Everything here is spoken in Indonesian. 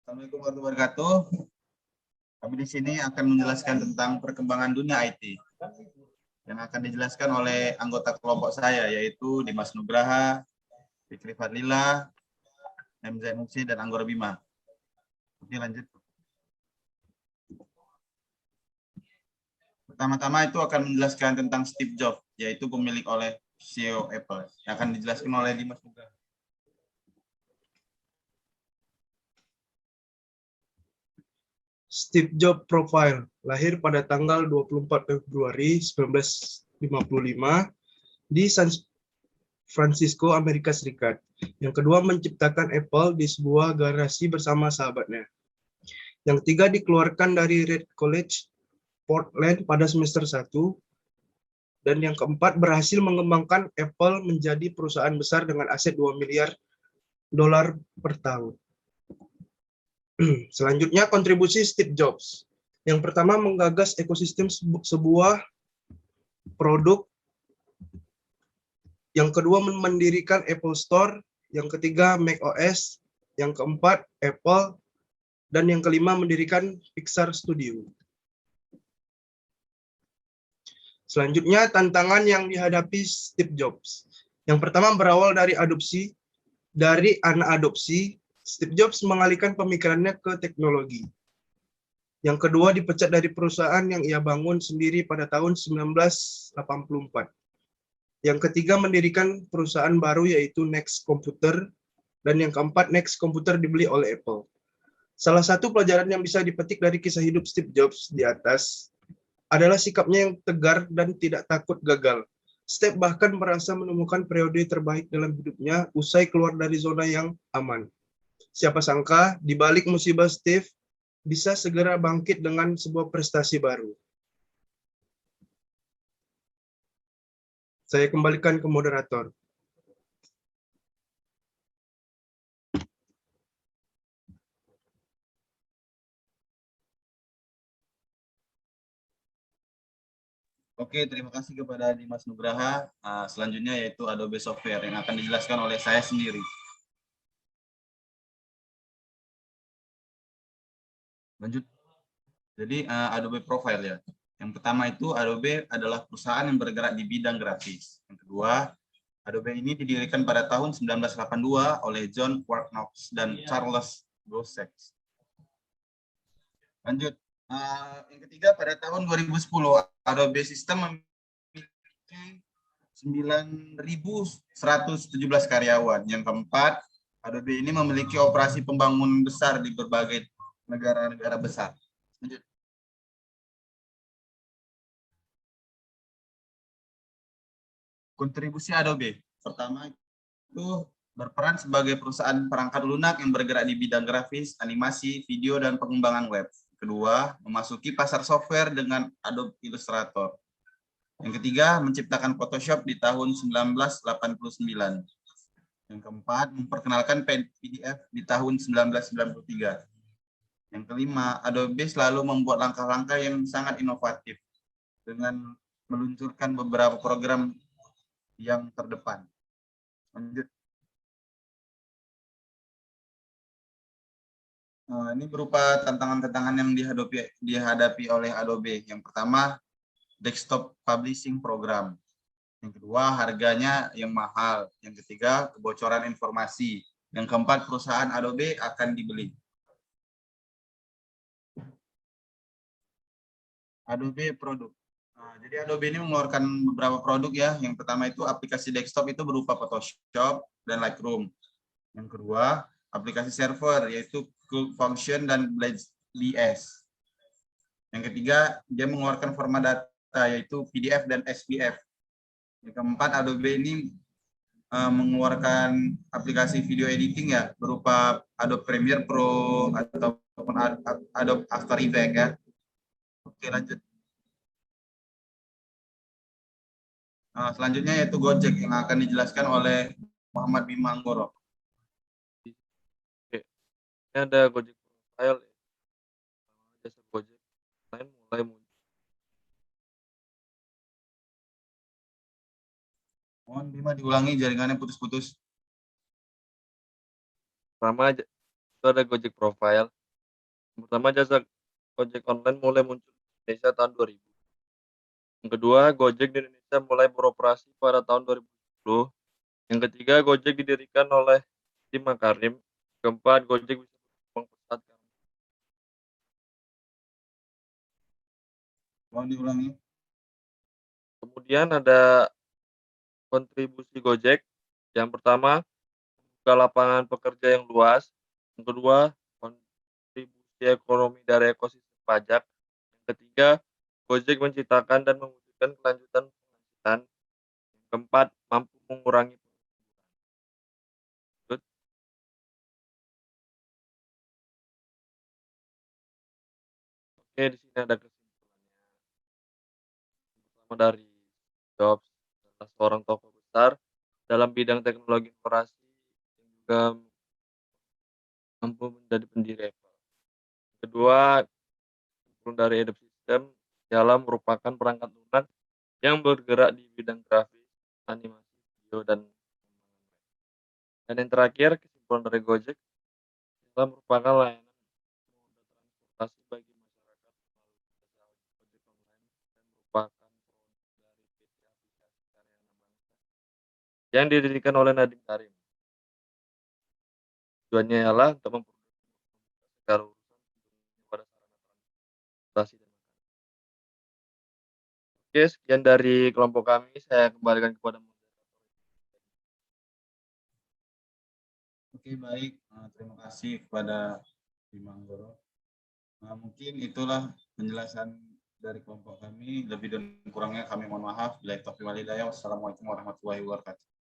Assalamualaikum warahmatullahi wabarakatuh. Kami di sini akan menjelaskan tentang perkembangan dunia IT yang akan dijelaskan oleh anggota kelompok saya, yaitu Dimas Nugraha, Fikri Fadlila, M. Zainusi, dan Anggora Bima. Oke, lanjut. Pertama-tama itu akan menjelaskan tentang Steve Jobs, yaitu pemilik oleh CEO Apple, yang akan dijelaskan oleh Dimas Nugraha. Steve Jobs Profile, lahir pada tanggal 24 Februari 1955 di San Francisco, Amerika Serikat. Yang kedua, menciptakan Apple di sebuah garasi bersama sahabatnya. Yang ketiga, dikeluarkan dari Reed College, Portland pada semester 1. Dan yang keempat, berhasil mengembangkan Apple menjadi perusahaan besar dengan aset $2 miliar per tahun. Selanjutnya, kontribusi Steve Jobs. Yang pertama, menggagas ekosistem sebuah produk. Yang kedua, mendirikan Apple Store. Yang ketiga, macOS. Yang keempat, Apple. Dan yang kelima, mendirikan Pixar Studio. Selanjutnya, tantangan yang dihadapi Steve Jobs. Yang pertama, berawal dari anak adopsi, Steve Jobs mengalihkan pemikirannya ke teknologi. Yang kedua, dipecat dari perusahaan yang ia bangun sendiri pada tahun 1984. Yang ketiga, mendirikan perusahaan baru yaitu Next Computer. Dan yang keempat, Next Computer dibeli oleh Apple. Salah satu pelajaran yang bisa dipetik dari kisah hidup Steve Jobs di atas adalah sikapnya yang tegar dan tidak takut gagal. Steve bahkan merasa menemukan periode terbaik dalam hidupnya usai keluar dari zona yang aman. Siapa sangka, di balik musibah Steve bisa segera bangkit dengan sebuah prestasi baru. Saya kembalikan ke moderator. Oke, terima kasih kepada Dimas Nugraha. Selanjutnya yaitu Adobe Software yang akan dijelaskan oleh saya sendiri. Lanjut. Jadi Adobe Profile ya. Yang pertama itu Adobe adalah perusahaan yang bergerak di bidang grafis. Yang kedua, Adobe ini didirikan pada tahun 1982 oleh John Quark Knox dan Charles Gossett. Lanjut. Yang ketiga, pada tahun 2010 Adobe System memiliki 9.117 karyawan. Yang keempat, Adobe ini memiliki operasi pembangunan besar di berbagai negara-negara besar. Lanjut. Kontribusi Adobe. Pertama itu berperan sebagai perusahaan perangkat lunak yang bergerak di bidang grafis, animasi, video, dan pengembangan web. Kedua, memasuki pasar software dengan Adobe Illustrator. Yang ketiga, menciptakan Photoshop di tahun 1989. Yang keempat, memperkenalkan PDF di tahun 1993. Yang kelima, Adobe selalu membuat langkah-langkah yang sangat inovatif dengan meluncurkan beberapa program yang terdepan. Lanjut. Ini berupa tantangan-tantangan yang dihadapi oleh Adobe. Yang pertama, desktop publishing program. Yang kedua, harganya yang mahal. Yang ketiga, kebocoran informasi. Yang keempat, perusahaan Adobe akan dibeli. Adobe produk. Jadi Adobe ini mengeluarkan beberapa produk ya. Yang pertama itu aplikasi desktop itu berupa Photoshop dan Lightroom. Yang kedua, aplikasi server yaitu Cool Function dan BS. Yang ketiga, dia mengeluarkan format data yaitu PDF dan SPF. Yang keempat, Adobe ini mengeluarkan aplikasi video editing ya berupa Adobe Premiere Pro ataupun Adobe After Effects ya. Oke, lanjut. Selanjutnya yaitu Gojek yang akan dijelaskan oleh Muhammad Bima Anggoro. Oke. Ini ada Gojek Profile. Jasa Gojek lain mulai muncul. Mohon Bima diulangi, jaringannya putus-putus. Pertama itu ada Gojek Profile. Yang pertama, jasa ojek online mulai muncul di Indonesia tahun 2000. Yang kedua, Gojek di Indonesia mulai beroperasi pada tahun 2010. Yang ketiga, Gojek didirikan oleh Nadiem Makarim. Keempat, Gojek bisa berkembang pesat. Mohon diulangi. Kemudian ada kontribusi Gojek. Yang pertama, membuka lapangan pekerja yang luas. Yang kedua, kontribusi ekonomi dari ekosistem pajak. Yang ketiga, Gojek menciptakan dan mewujudkan kelanjutan penghasilan. Yang keempat, mampu mengurangi pengangguran. Oke, di sini ada kesimpulannya. Pertama, dari Jobs adalah seorang tokoh besar dalam bidang teknologi informasi yang juga mampu menjadi pendiri Apple. Kedua, kesimpulan dari Adobe System ialah merupakan perangkat lunak yang bergerak di bidang grafis, animasi, video, dan pengembangan web. Dan yang terakhir, kesimpulan dari Gojek adalah merupakan layanan moda transportasi bagi masyarakat melalui jasa ojek online dan merupakan produk dari PT Aplikasi Karyana Bangsa yang didirikan oleh Nadiem Makarim. Tujuannya ialah untuk mempermudah segala urusan tentunya pada sarana transportasi dan makanan. Oke, sekian dari kelompok kami. Saya kembalikan kepada moderator. Oke, baik. Terima kasih kepada Bimanggoro. Mungkin itulah penjelasan dari kelompok kami. Lebih dan kurangnya kami mohon maaf. Bila taufiq wal hidayah. Wassalamualaikum warahmatullahi wabarakatuh.